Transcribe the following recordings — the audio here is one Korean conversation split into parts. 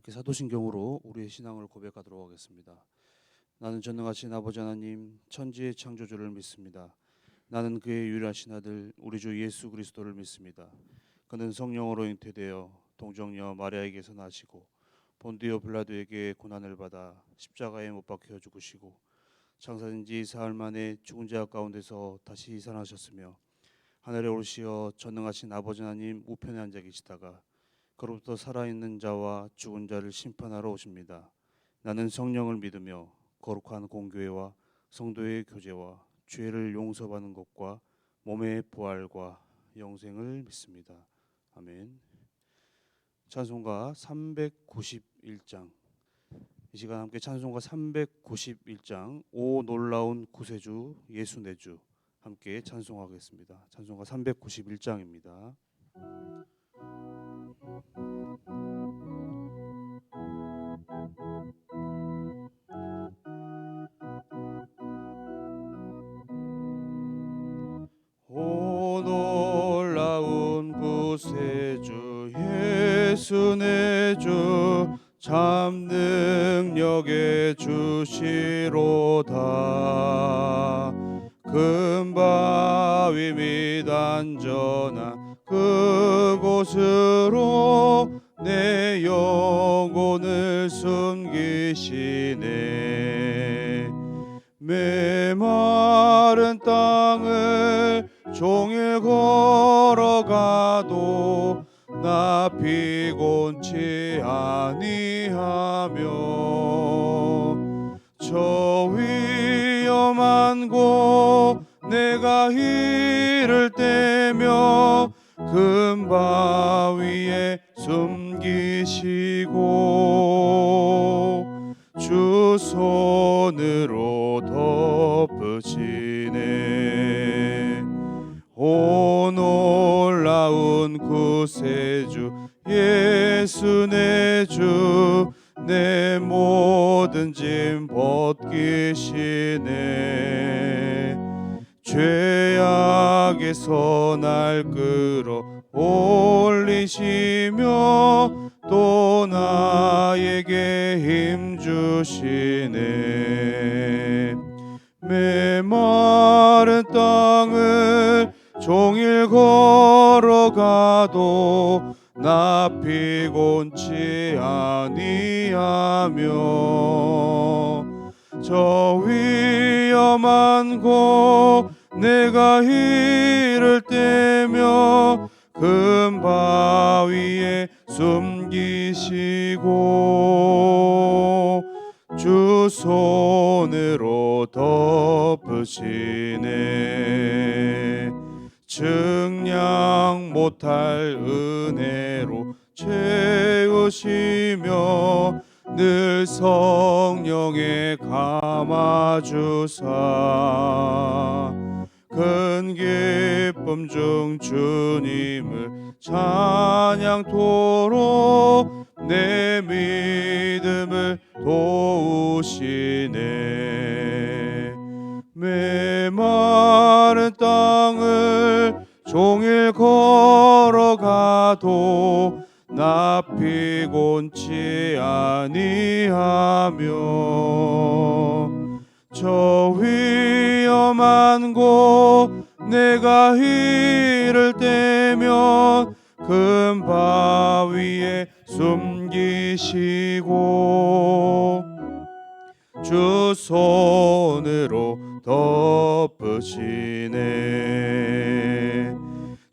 함께 사도신경으로 우리의 신앙을 고백하도록 하겠습니다. 나는 전능하신 아버지 하나님 천지의 창조주를 믿습니다. 나는 그의 유일하신 아들 우리 주 예수 그리스도를 믿습니다. 그는 성령으로 잉태되어 동정녀 마리아에게서 나시고 본디오 빌라도에게 고난을 받아 십자가에 못 박혀 죽으시고 장사된 지 사흘 만에 죽은 자 가운데서 다시 살아나셨으며 하늘에 오르시어 전능하신 아버지 하나님 우편에 앉아 계시다가 그로부터 살아있는 자와 죽은 자를 심판하러 오십니다. 나는 성령을 믿으며 거룩한 공교회와 성도의 교제와 죄를 용서받는 것과 몸의 부활과 영생을 믿습니다. 아멘. 찬송가 391장, 이 시간 함께 찬송가 391장 오 놀라운 구세주 예수 내 주 함께 찬송하겠습니다. 찬송가 391장입니다. 오 놀라운 구세주 예수 내 주 참 능력의 주시로다. 큰 바위 밑 안전한 그곳으로 내 영혼을 숨기시네. 메마른 땅을 종일 걸어가도 나 피곤치 아니하며 저 위험한 곳 내가 이를 때며 큰 바위에 숨기시고 주 손으로 덮으시네. 오 놀라운 구세주 예수 내 주 내 모든 짐 벗기시네. 죄악에서 날 끌어 올리시며 또 나에게 힘 주시네. 메마른 땅을 종일 걸어가도 나 피곤치 아니하며 저 위험한 곳 내가 이를 때며 큰 바위에 숨기시고 주 손으로 덮으시네. 증량 못할 은혜로 채우시며 늘 성령에 감아주사 큰 기쁨 중 주님을 찬양토록 내 믿음을 도우시네. 메마른 땅을 종일 걸어가도 나 피곤치 아니하며 저 위험한 곳 내가 이를 때면 큰 바위에 숨기시고 주 손으로 덮으시네.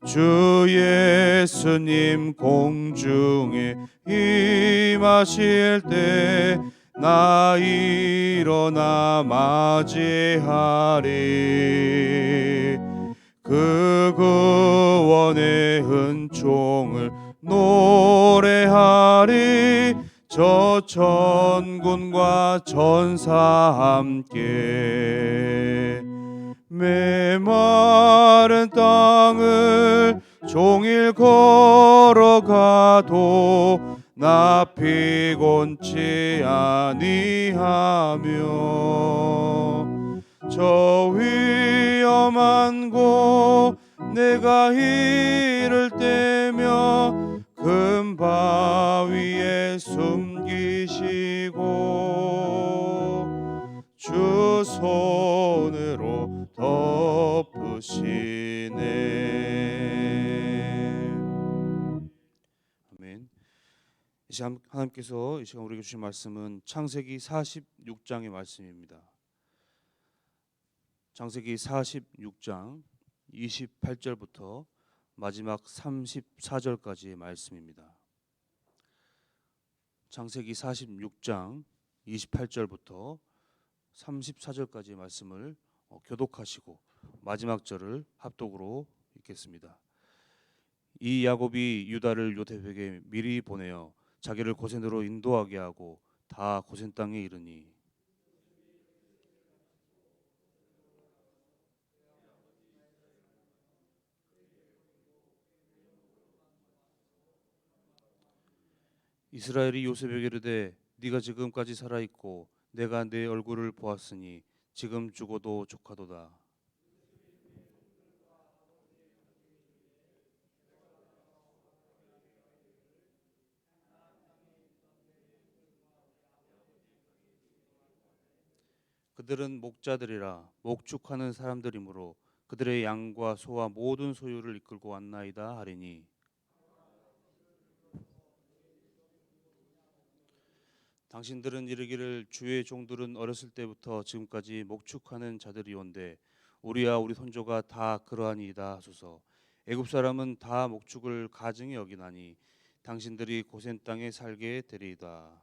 주 예수님 공중에 임하실 때 나 일어나 맞이하리. 그 구원의 은총을 노래하리. 저 천군과 천사 함께 메마른 땅을 종일 걸어가도 나 피곤치 아니하며 저 위험한 곳 내가 이를 때며 큰 바위에 숨 손으로 덮으시네. 아멘. 이 시간 하나님께서 이 시간 우리에게 주신 말씀은 창세기 46장의 말씀입니다. 창세기 46장 28절부터 마지막 34절까지의 말씀입니다. 창세기 46장 28절부터 34절까지의 말씀을 교독하시고 마지막 절을 합독으로 읽겠습니다. 이 야곱이 유다를 요셉에게 미리 보내어 자기를 고센으로 인도하게 하고 다 고센 땅에 이르니 이스라엘이 요셉에게 이르되 네가 지금까지 살아 있고 내가 네 얼굴을 보았으니 지금 죽어도 족하도다. 그들은 목자들이라 목축하는 사람들이므로 그들의 양과 소와 모든 소유를 이끌고 왔나이다 하리니 당신들은 이르기를 주의 종들은 어렸을 때부터 지금까지 목축하는 자들이온데 우리와 우리 손조가 다 그러하니이다 하소서. 애굽 사람은 다 목축을 가증히 여기나니 당신들이 고센 땅에 살게 되리이다.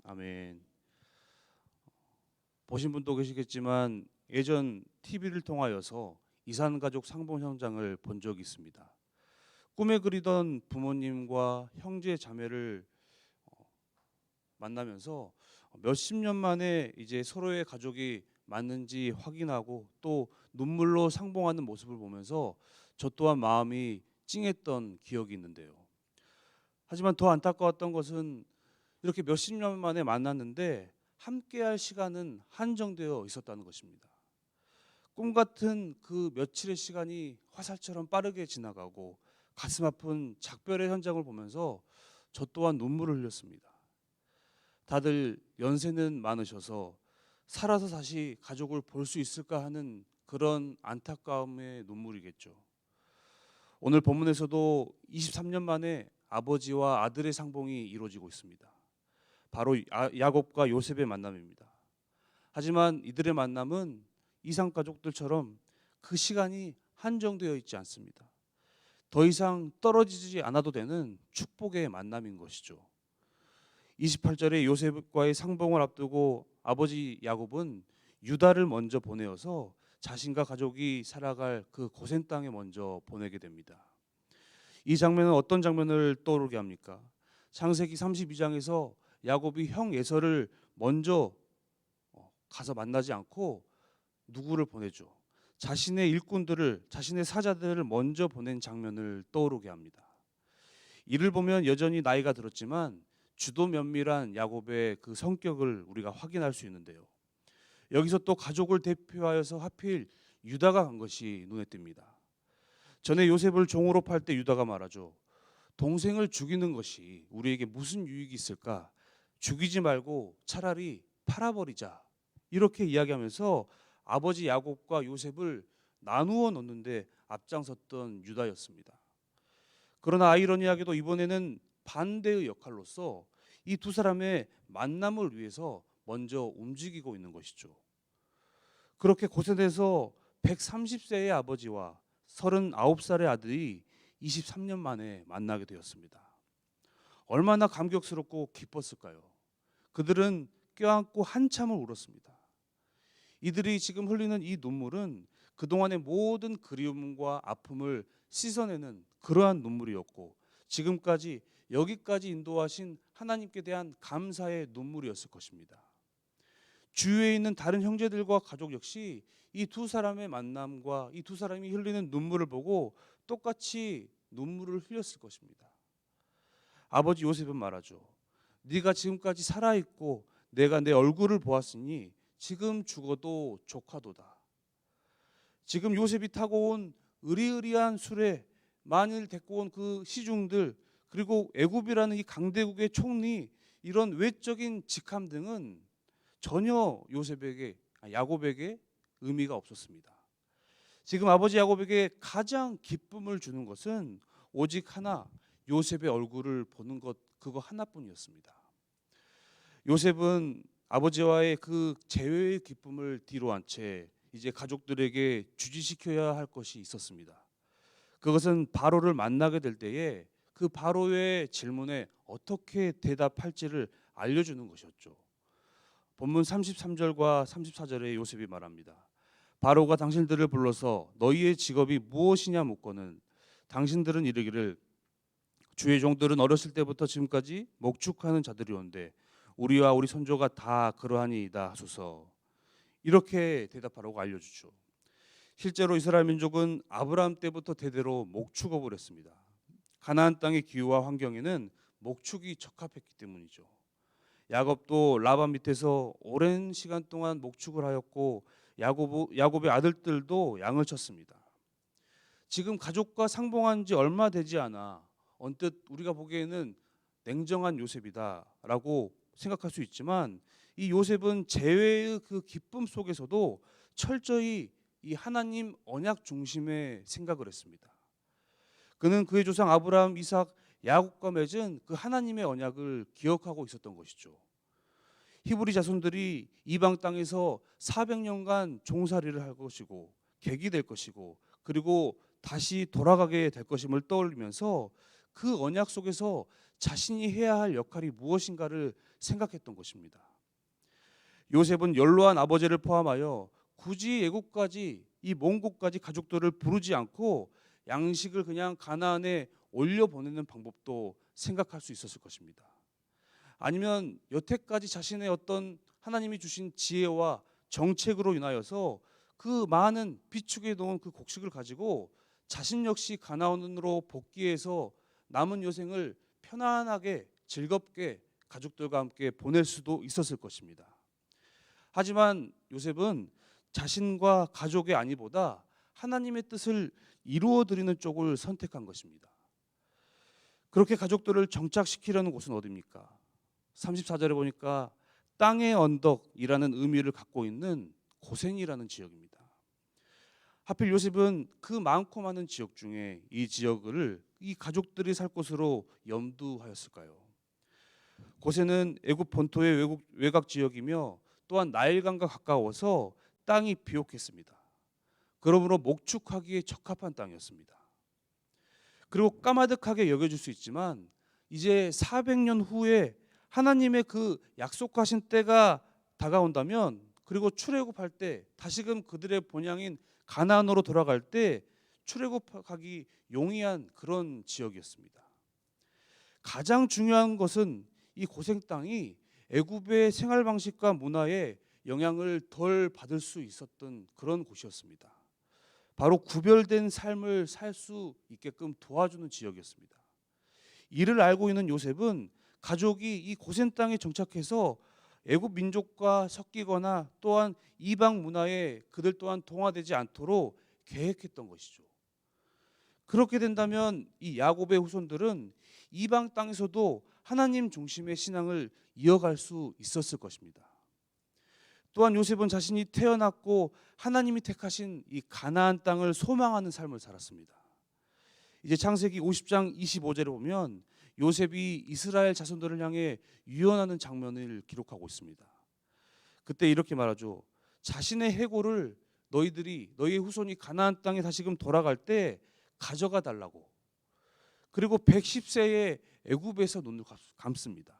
아멘. 보신 분도 계시겠지만 예전 TV를 통하여서 이산가족 상봉 현장을 본 적이 있습니다. 꿈에 그리던 부모님과 형제 자매를 만나면서 몇십 년 만에 이제 서로의 가족이 맞는지 확인하고 또 눈물로 상봉하는 모습을 보면서 저 또한 마음이 찡했던 기억이 있는데요. 하지만 더 안타까웠던 것은 이렇게 몇십 년 만에 만났는데 함께할 시간은 한정되어 있었다는 것입니다. 꿈 같은 그 며칠의 시간이 화살처럼 빠르게 지나가고 가슴 아픈 작별의 현장을 보면서 저 또한 눈물을 흘렸습니다. 다들 연세는 많으셔서 살아서 다시 가족을 볼 수 있을까 하는 그런 안타까움의 눈물이겠죠. 오늘 본문에서도 23년 만에 아버지와 아들의 상봉이 이루어지고 있습니다. 바로 야곱과 요셉의 만남입니다. 하지만 이들의 만남은 이상 가족들처럼 그 시간이 한정되어 있지 않습니다. 더 이상 떨어지지 않아도 되는 축복의 만남인 것이죠. 28절에 요셉과의 상봉을 앞두고 아버지 야곱은 유다를 먼저 보내어서 자신과 가족이 살아갈 그 고센 땅에 먼저 보내게 됩니다. 이 장면은 어떤 장면을 떠오르게 합니까? 창세기 32장에서 야곱이 형 에서를 먼저 가서 만나지 않고 누구를 보내죠? 자신의 일꾼들을, 자신의 사자들을 먼저 보낸 장면을 떠오르게 합니다. 이를 보면 여전히 나이가 들었지만 주도 면밀한 야곱의 그 성격을 우리가 확인할 수 있는데요. 여기서 또 가족을 대표하여서 하필 유다가 간 것이 눈에 띕니다. 전에 요셉을 종으로 팔 때 유다가 말하죠. 동생을 죽이는 것이 우리에게 무슨 유익이 있을까? 죽이지 말고 차라리 팔아버리자. 이렇게 이야기하면서 아버지 야곱과 요셉을 나누어 놓는데 앞장섰던 유다였습니다. 그러나 아이러니하게도 이번에는 반대의 역할로서 이 두 사람의 만남을 위해서 먼저 움직이고 있는 것이죠. 그렇게 고센에서 130세의 아버지와 39살의 아들이 23년 만에 만나게 되었습니다. 얼마나 감격스럽고 기뻤을까요? 그들은 껴안고 한참을 울었습니다. 이들이 지금 흘리는 이 눈물은 그동안의 모든 그리움과 아픔을 씻어내는 그러한 눈물이었고 지금까지 여기까지 인도하신 하나님께 대한 감사의 눈물이었을 것입니다. 주위에 있는 다른 형제들과 가족 역시 이 두 사람의 만남과 이 두 사람이 흘리는 눈물을 보고 똑같이 눈물을 흘렸을 것입니다. 아버지 요셉은 말하죠. 네가 지금까지 살아있고 내가 내 얼굴을 보았으니 지금 죽어도 족하도다. 지금 요셉이 타고 온 으리으리한 수레, 만일 데리고 온 그 시중들, 그리고 애굽이라는 이 강대국의 총리, 이런 외적인 직함 등은 전혀 요셉에게 야곱에게 의미가 없었습니다. 지금 아버지 야곱에게 가장 기쁨을 주는 것은 오직 하나, 요셉의 얼굴을 보는 것, 그거 하나뿐이었습니다. 요셉은 아버지와의 그 재회의 기쁨을 뒤로 한 채 이제 가족들에게 주지시켜야 할 것이 있었습니다. 그것은 바로를 만나게 될 때에 그 바로의 질문에 어떻게 대답할지를 알려주는 것이었죠. 본문 33절과 34절에 요셉이 말합니다. 바로가 당신들을 불러서 너희의 직업이 무엇이냐 묻고는 당신들은 이르기를 주의 종들은 어렸을 때부터 지금까지 목축하는 자들이온데 우리와 우리 손조가 다 그러하니이다 하소서. 이렇게 대답하라고 알려주죠. 실제로 이스라엘 민족은 아브라함 때부터 대대로 목축업을 했습니다. 가나안 땅의 기후와 환경에는 목축이 적합했기 때문이죠. 야곱도 라반 밑에서 오랜 시간 동안 목축을 하였고 야곱의 아들들도 양을 쳤습니다. 지금 가족과 상봉한 지 얼마 되지 않아 언뜻 우리가 보기에는 냉정한 요셉이다라고 생각할 수 있지만 이 요셉은 재회의 그 기쁨 속에서도 철저히 이 하나님 언약 중심의 생각을 했습니다. 그는 그의 조상 아브라함, 이삭, 야곱과 맺은 그 하나님의 언약을 기억하고 있었던 것이죠. 히브리 자손들이 이방 땅에서 400년간 종살이를 할 것이고 객이 될 것이고 그리고 다시 돌아가게 될 것임을 떠올리면서 그 언약 속에서 자신이 해야 할 역할이 무엇인가를 생각했던 것입니다. 요셉은 연로한 아버지를 포함하여 굳이 애국까지 이 먼 곳까지 가족들을 부르지 않고 양식을 그냥 가나안에 올려 보내는 방법도 생각할 수 있었을 것입니다. 아니면 여태까지 자신의 어떤 하나님이 주신 지혜와 정책으로 인하여서 그 많은 비축해 놓은 그 곡식을 가지고 자신 역시 가나안으로 복귀해서 남은 여생을 편안하게 즐겁게 가족들과 함께 보낼 수도 있었을 것입니다. 하지만 요셉은 자신과 가족의 안위보다 하나님의 뜻을 이루어 드리는 쪽을 선택한 것입니다. 그렇게 가족들을 정착시키려는 곳은 어디입니까? 34절에 보니까 땅의 언덕이라는 의미를 갖고 있는 고센이라는 지역입니다. 하필 요셉은 그 많고 많은 지역 중에 이 지역을 이 가족들이 살 곳으로 염두하였을까요? 고센은 애굽 본토의 외곽 지역이며 또한 나일강과 가까워서 땅이 비옥했습니다. 그러므로 목축하기에 적합한 땅이었습니다. 그리고 까마득하게 여겨질 수 있지만 이제 400년 후에 하나님의 그 약속하신 때가 다가온다면 그리고 출애굽할 때 다시금 그들의 본향인 가나안으로 돌아갈 때 출애굽하기 용이한 그런 지역이었습니다. 가장 중요한 것은 이 고생 땅이 애굽의 생활 방식과 문화에 영향을 덜 받을 수 있었던 그런 곳이었습니다. 바로 구별된 삶을 살 수 있게끔 도와주는 지역이었습니다. 이를 알고 있는 요셉은 가족이 이 고센 땅에 정착해서 애굽 민족과 섞이거나 또한 이방 문화에 그들 또한 동화되지 않도록 계획했던 것이죠. 그렇게 된다면 이 야곱의 후손들은 이방 땅에서도 하나님 중심의 신앙을 이어갈 수 있었을 것입니다. 또한 요셉은 자신이 태어났고 하나님이 택하신 이 가나안 땅을 소망하는 삶을 살았습니다. 이제 창세기 50장 25절에 보면 요셉이 이스라엘 자손들을 향해 유언하는 장면을 기록하고 있습니다. 그때 이렇게 말하죠. 자신의 해골을 너희의 후손이 가나안 땅에 다시금 돌아갈 때 가져가 달라고. 그리고 110세에 애굽에서 눈을 감습니다.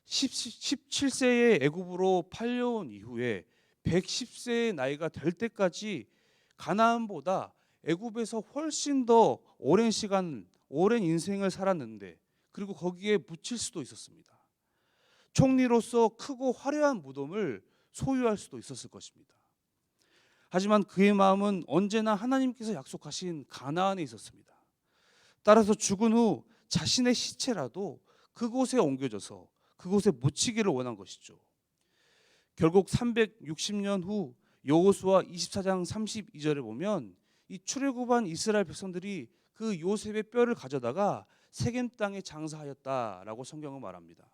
17세에 애굽으로 팔려온 이후에 110세의 나이가 될 때까지 가나안보다 애굽에서 훨씬 더 오랜 시간, 오랜 인생을 살았는데 그리고 거기에 묻힐 수도 있었습니다. 총리로서 크고 화려한 무덤을 소유할 수도 있었을 것입니다. 하지만 그의 마음은 언제나 하나님께서 약속하신 가나안에 있었습니다. 따라서 죽은 후 자신의 시체라도 그곳에 옮겨져서 그곳에 묻히기를 원한 것이죠. 결국 360년 후 여호수아 24장 32절에 보면 이 출애굽한 이스라엘 백성들이 그 요셉의 뼈를 가져다가 세겜 땅에 장사하였다라고 성경은 말합니다.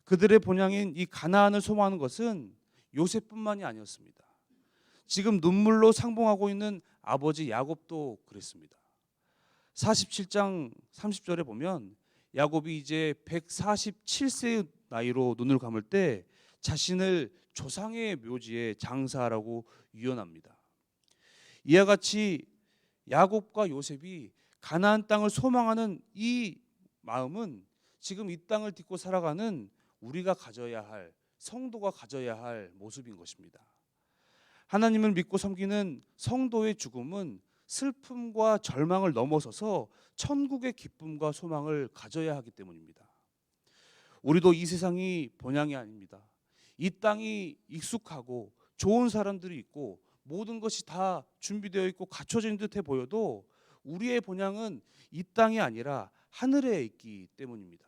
그들의 본향인 이 가나안을 소망하는 것은 요셉뿐만이 아니었습니다. 지금 눈물로 상봉하고 있는 아버지 야곱도 그랬습니다. 47장 30절에 보면 야곱이 이제 147세의 나이로 눈을 감을 때 자신을 조상의 묘지에 장사하라고 유언합니다. 이와 같이 야곱과 요셉이 가나안 땅을 소망하는 이 마음은 지금 이 땅을 딛고 살아가는 우리가 가져야 할, 성도가 가져야 할 모습인 것입니다. 하나님을 믿고 섬기는 성도의 죽음은 슬픔과 절망을 넘어서서 천국의 기쁨과 소망을 가져야 하기 때문입니다. 우리도 이 세상이 본향이 아닙니다. 이 땅이 익숙하고 좋은 사람들이 있고 모든 것이 다 준비되어 있고 갖춰진 듯해 보여도 우리의 본향은 이 땅이 아니라 하늘에 있기 때문입니다.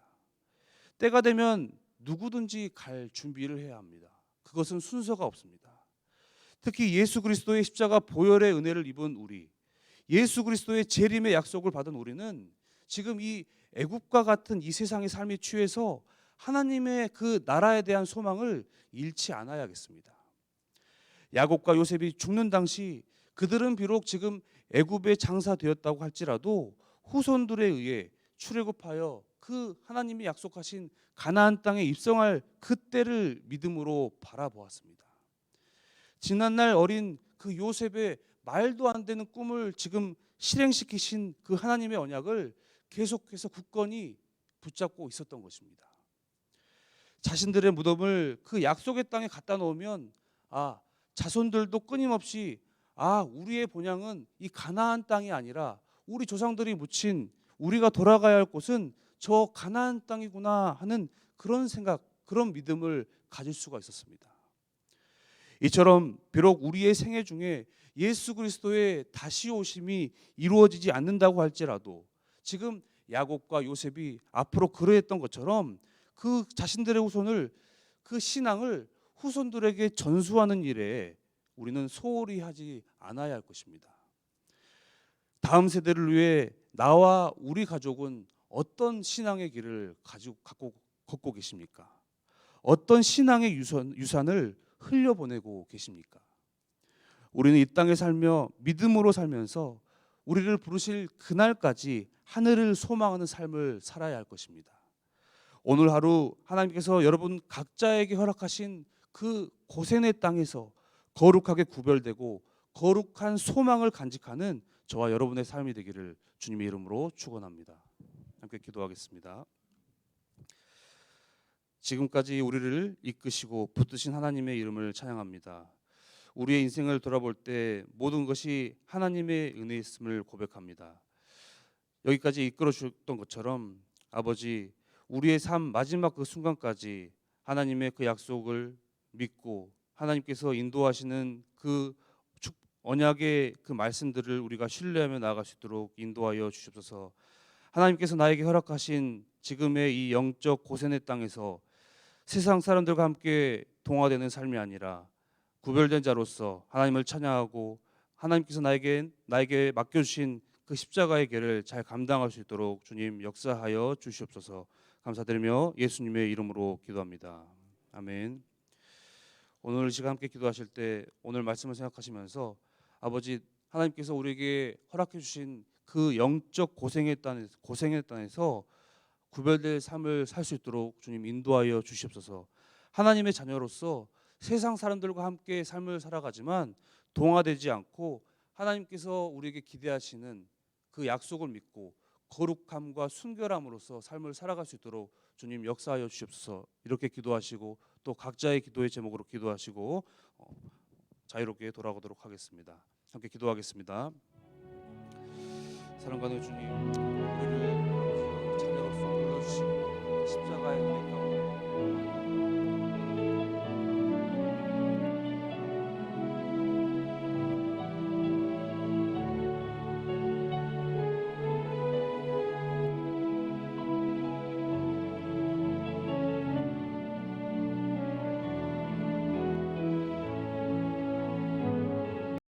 때가 되면 누구든지 갈 준비를 해야 합니다. 그것은 순서가 없습니다. 특히 예수 그리스도의 십자가 보혈의 은혜를 입은 우리, 예수 그리스도의 재림의 약속을 받은 우리는 지금 이 애국과 같은 이 세상의 삶에 취해서 하나님의 그 나라에 대한 소망을 잃지 않아야겠습니다. 야곱과 요셉이 죽는 당시 그들은 비록 지금 애굽에 장사되었다고 할지라도 후손들에 의해 출애굽하여 그 하나님이 약속하신 가나안 땅에 입성할 그때를 믿음으로 바라보았습니다. 지난날 어린 그 요셉의 말도 안 되는 꿈을 지금 실행시키신 그 하나님의 언약을 계속해서 굳건히 붙잡고 있었던 것입니다. 자신들의 무덤을 그 약속의 땅에 갖다 놓으면 자손들도 끊임없이 우리의 본향은 이 가나안 땅이 아니라 우리 조상들이 묻힌 우리가 돌아가야 할 곳은 저 가나안 땅이구나 하는 그런 생각, 그런 믿음을 가질 수가 있었습니다. 이처럼 비록 우리의 생애 중에 예수 그리스도의 다시 오심이 이루어지지 않는다고 할지라도 지금 야곱과 요셉이 앞으로 그러했던 것처럼 그 자신들의 후손을, 그 신앙을 후손들에게 전수하는 일에 우리는 소홀히 하지 않아야 할 것입니다. 다음 세대를 위해 나와 우리 가족은 어떤 신앙의 길을 걷고 계십니까? 어떤 신앙의 유산을 흘려보내고 계십니까? 우리는 이 땅에 살며 믿음으로 살면서 우리를 부르실 그날까지 하늘을 소망하는 삶을 살아야 할 것입니다. 오늘 하루 하나님께서 여러분 각자에게 허락하신 그 고센의 땅에서 거룩하게 구별되고 거룩한 소망을 간직하는 저와 여러분의 삶이 되기를 주님의 이름으로 축원합니다. 함께 기도하겠습니다. 지금까지 우리를 이끄시고 붙드신 하나님의 이름을 찬양합니다. 우리의 인생을 돌아볼 때 모든 것이 하나님의 은혜였음을 고백합니다. 여기까지 이끌어 주셨던 것처럼 아버지, 우리의 삶 마지막 그 순간까지 하나님의 그 약속을 믿고 하나님께서 인도하시는 그 언약의 그 말씀들을 우리가 신뢰하며 나아갈 수 있도록 인도하여 주시옵소서. 하나님께서 나에게 허락하신 지금의 이 영적 고센의 땅에서 세상 사람들과 함께 동화되는 삶이 아니라 구별된 자로서 하나님을 찬양하고 하나님께서 나에게 맡겨주신 그 십자가의 길을 잘 감당할 수 있도록 주님 역사하여 주시옵소서. 감사드리며 예수님의 이름으로 기도합니다. 아멘. 오늘 시간 함께 기도하실 때 오늘 말씀을 생각하시면서 아버지, 하나님께서 우리에게 허락해 주신 그 영적 고생의 땅에서 구별될 삶을 살 수 있도록 주님 인도하여 주시옵소서. 하나님의 자녀로서 세상 사람들과 함께 삶을 살아가지만 동화되지 않고 하나님께서 우리에게 기대하시는 그 약속을 믿고 거룩함과 순결함으로써 삶을 살아갈 수 있도록 주님 역사하여 주시옵소서. 이렇게 기도하시고 또 각자의 기도의 제목으로 기도하시고 자유롭게 돌아가도록 하겠습니다. 함께 기도하겠습니다. 사랑하는 주님, 우리를 자녀로서 불러주시고 십자가의 은혜 가운데